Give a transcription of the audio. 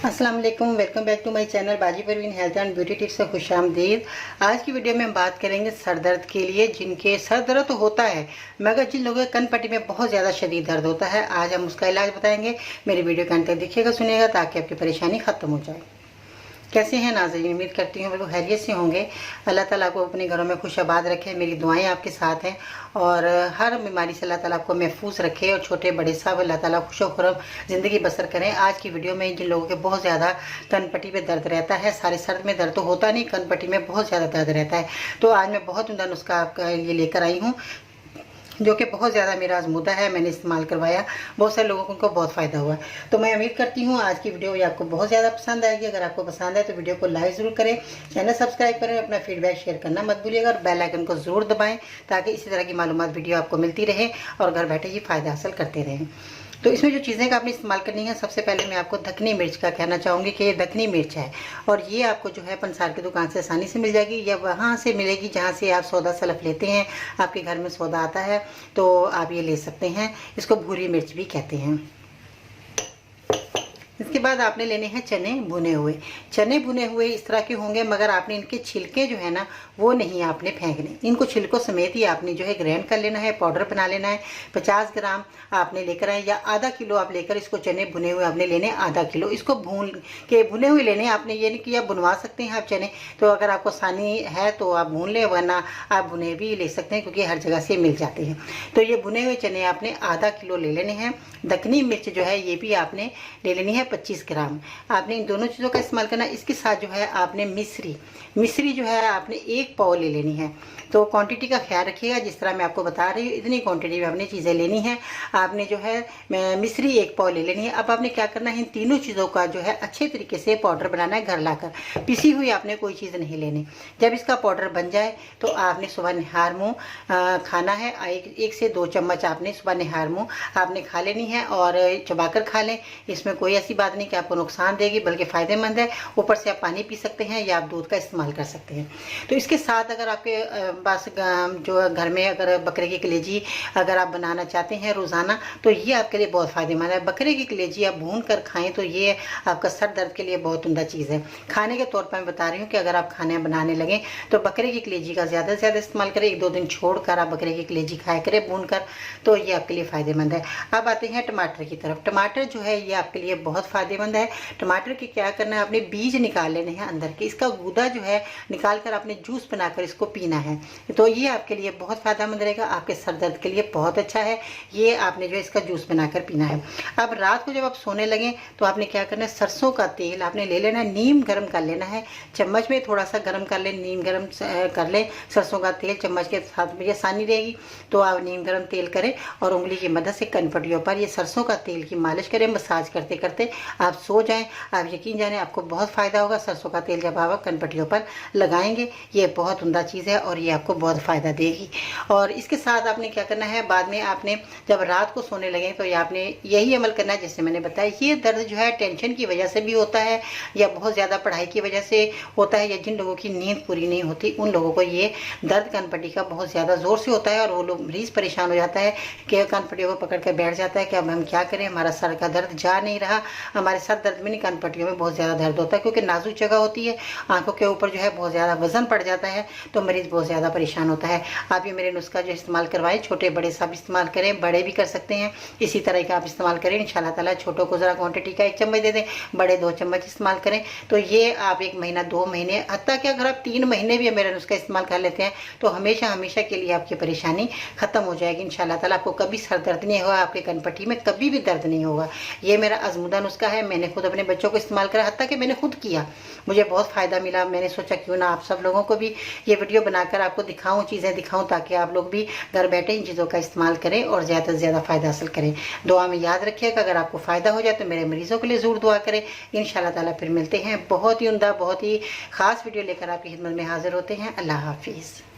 अस्सलाम वालेकुम, welcome back to my channel बाजी Parveen health and beauty tips से खुशामदीद। आज की वीडियो में हम बात करेंगे सर दर्द के लिए। जिनके सर दर्द तो होता है मगर जिन लोगों के कनपट्टी में बहुत ज़्यादा शदीद दर्द होता है, आज हम उसका इलाज बताएंगे। मेरी वीडियो के अंत तक देखिएगा, सुनिएगा ताकि आपकी परेशानी ख़त्म हो जाए। कैसे हैं नाज़रीन? उम्मीद करती हूँ बिल्कुल खैरियत से होंगे। अल्लाह ताला आपको अपने घरों में खुश आबाद रखे, मेरी दुआएं आपके साथ हैं। और हर बीमारी से अल्लाह ताला आपको महफूज रखे और छोटे बड़े सब अल्लाह ताला खुश व खुरम ज़िंदगी बसर करें। आज की वीडियो में जिन लोगों के बहुत ज़्यादा कनपट्टी में दर्द रहता है, सारे सर में दर्द तो होता नहीं, कनपट्टी में बहुत ज़्यादा दर्द रहता है, तो आज मैं बहुत उम्दा नुस्खा आपके लिए लेकर आई हूँ जो कि बहुत ज़्यादा मेरा आजमूदा है। मैंने इस्तेमाल करवाया, बहुत सारे लोगों को बहुत फ़ायदा हुआ। तो मैं उम्मीद करती हूँ आज की वीडियो आपको बहुत ज़्यादा पसंद आएगी। अगर आपको पसंद है तो वीडियो को लाइक ज़रूर करें, चैनल सब्सक्राइब करें, अपना फीडबैक शेयर करना मत भूलिएगा और बेल आइकन को ज़रूर दबाएं ताकि इसी तरह की मालूमात वीडियो आपको मिलती रहे और घर बैठे ही फ़ायदा हासिल करते रहें। तो इसमें जो चीज़ें का आपने इस्तेमाल करनी है, सबसे पहले मैं आपको दखनी मिर्च का कहना चाहूँगी कि ये दखनी मिर्च है और ये आपको जो है पंसार की दुकान से आसानी से मिल जाएगी या वहाँ से मिलेगी जहाँ से आप सौदा सलफ लेते हैं। आपके घर में सौदा आता है तो आप ये ले सकते हैं। इसको भूरी मिर्च भी कहते हैं। इसके बाद आपने लेने हैं चने भुने हुए। चने भुने हुए इस तरह के होंगे मगर आपने इनके छिलके जो है ना वो नहीं आपने फेंकने, इनको छिलकों समेत ही आपने जो है ग्राइंड कर लेना है, पाउडर बना लेना है। 50 ग्राम आपने लेकर आए या आधा किलो आप लेकर इसको चने भुने हुए आपने लेने आधा किलो। इसको भून के भुने हुए लेने, आपने ये नहीं किया बनवा सकते हैं आप चने, तो अगर आपको आसानी है तो आप भून लें, वरना आप भुने भी ले सकते हैं क्योंकि हर जगह से मिल जाते हैं। तो ये भुने हुए चने आपने आधा किलो ले लेने हैं। दखनी मिर्च जो है ये भी आपने ले लेनी है 25 ग्राम। आपने इन दोनों चीज़ों का इस्तेमाल करना। इसके साथ जो है आपने मिश्री जो है आपने 1 पाव ले लेनी है। तो क्वांटिटी का ख्याल रखिएगा, जिस तरह मैं आपको बता रही हूँ इतनी क्वांटिटी में आपने चीज़ें लेनी है। आपने जो है मिश्री 1 पाव ले लेनी है। अब आपने क्या करना है, इन तीनों चीज़ों का जो है अच्छे तरीके से पाउडर बनाना है घर लाकर। पिसी हुई आपने कोई चीज़ नहीं लेनी। जब इसका पाउडर बन जाए तो आपने सुबह निहार मुँह खाना है। 1 से 2 चम्मच आपने सुबह निहार मुँह आपने खा लेनी है और चबाकर खा लें। इसमें कोई ऐसी बात नहीं कि आपको नुकसान देगी, बल्कि फ़ायदेमंद है। ऊपर से आप पानी पी सकते हैं या आप दूध का इस्तेमाल कर सकते हैं। तो इसके साथ अगर आपके पास जो घर में अगर बकरे की कलेजी अगर आप बनाना चाहते हैं रोज़ाना, तो ये आपके लिए बहुत फ़ायदेमंद है। बकरे की कलेजी आप भून कर खाएँ तो ये आपका सर दर्द के लिए बहुत उम्दा चीज़ है। खाने के तौर पर मैं बता रही हूँ कि अगर आप खाने बनाने लगें तो बकरे की कलेजी का ज़्यादा से ज़्यादा इस्तेमाल करें। 1-2 दिन छोड़ कर आप बकरे की कलेजी खाया करें भून कर, तो ये आपके लिए फ़ायदेमंद है। अब आते हैं टमाटर की तरफ। टमाटर जो है ये आपके लिए बहुत फ़ायदेमंद है। टमाटर के क्या करना है, आपने बीज निकाल लेने हैं अंदर के। इसका गूदा जो है निकाल कर आपने जूस बनाकर इसको पीना है, तो ये आपके लिए बहुत फ़ायदेमंद रहेगा। आपके सर दर्द के लिए बहुत अच्छा है। ये आपने जो इसका जूस बनाकर पीना है। अब रात को जब आप सोने लगें तो आपने क्या करना है, सरसों का तेल आपने ले लेना है, नीम गर्म कर लेना है। चम्मच में थोड़ा सा गर्म कर लें, नीम गर्म कर लें सरसों का तेल चम्मच के साथ में, आसानी रहेगी। तो आप नीम गर्म तेल करें और उंगली की मदद से कनपट्टियों पर ये सरसों का तेल की मालिश करें। मसाज करते करते आप सो जाएं। आप यकीन जाने आपको बहुत फ़ायदा होगा। सरसों का तेल जब आप कनपट्टियों पर लगाएंगे ये बहुत उम्दा चीज़ है और ये आपको बहुत फ़ायदा देगी। और इसके साथ आपने क्या करना है, बाद में आपने जब रात को सोने लगें तो ये आपने यही अमल करना है जैसे मैंने बताया। ये दर्द जो है टेंशन की वजह से भी होता है या बहुत ज़्यादा पढ़ाई की वजह से होता है या जिन लोगों की नींद पूरी नहीं होती उन लोगों को ये दर्द कनपट्टी का बहुत ज़्यादा ज़ोर से होता है और वो लोग मरीज़ परेशान हो जाता है कि कनपट्टियों को पकड़ कर बैठ जाता है कि अब हम क्या करें, हमारा सर का दर्द जा नहीं रहा। हमारे सर दर्द में नहीं, कनपट्टियों में बहुत ज़्यादा दर्द होता है क्योंकि नाजुक जगह होती है, आंखों के ऊपर जो है बहुत ज़्यादा वजन पड़ जाता है तो मरीज़ बहुत ज़्यादा परेशान होता है। आप ये मेरे नुस्खा जो इस्तेमाल करवाएं, छोटे बड़े सब इस्तेमाल करें, बड़े भी कर सकते हैं। इसी तरह का आप इस्तेमाल करें इंशाल्लाह ताला। छोटों को ज़रा क्वांटिटी का 1 चम्मच दे दें, बड़े 2 चम्मच इस्तेमाल करें। तो ये आप 1 महीना 2 महीने हत्ता कि अगर आप 3 महीने भी मेरा नुस्खा इस्तेमाल कर लेते हैं तो हमेशा हमेशा के लिए आपकी परेशानी ख़त्म हो जाएगी इंशाल्लाह ताला। आपको कभी सर दर्द नहीं होगा, आपके कनपट्टी में कभी भी दर्द नहीं होगा। ये मेरा आजमूदा नुस्खा है। मैंने खुद अपने बच्चों को इस्तेमाल करा, हत्ता कि मैंने खुद किया, मुझे बहुत फ़ायदा मिला। मैंने सोचा क्यों ना आप सब लोगों को भी ये वीडियो बनाकर आपको दिखाऊं, चीज़ें दिखाऊं ताकि आप लोग भी घर बैठे इन चीज़ों का इस्तेमाल करें और ज़्यादा से ज़्यादा फ़ायदा हासिल करें। दुआ में याद रखिएगा, अगर आपको फ़ायदा हो जाए तो मेरे मरीज़ों के लिए ज़रूर दुआ करें। इंशाल्लाह ताला फिर मिलते हैं बहुत ही उम्दा बहुत ही ख़ास वीडियो लेकर आपकी खिदमत में हाजिर होते हैं। अल्लाह हाफिज़।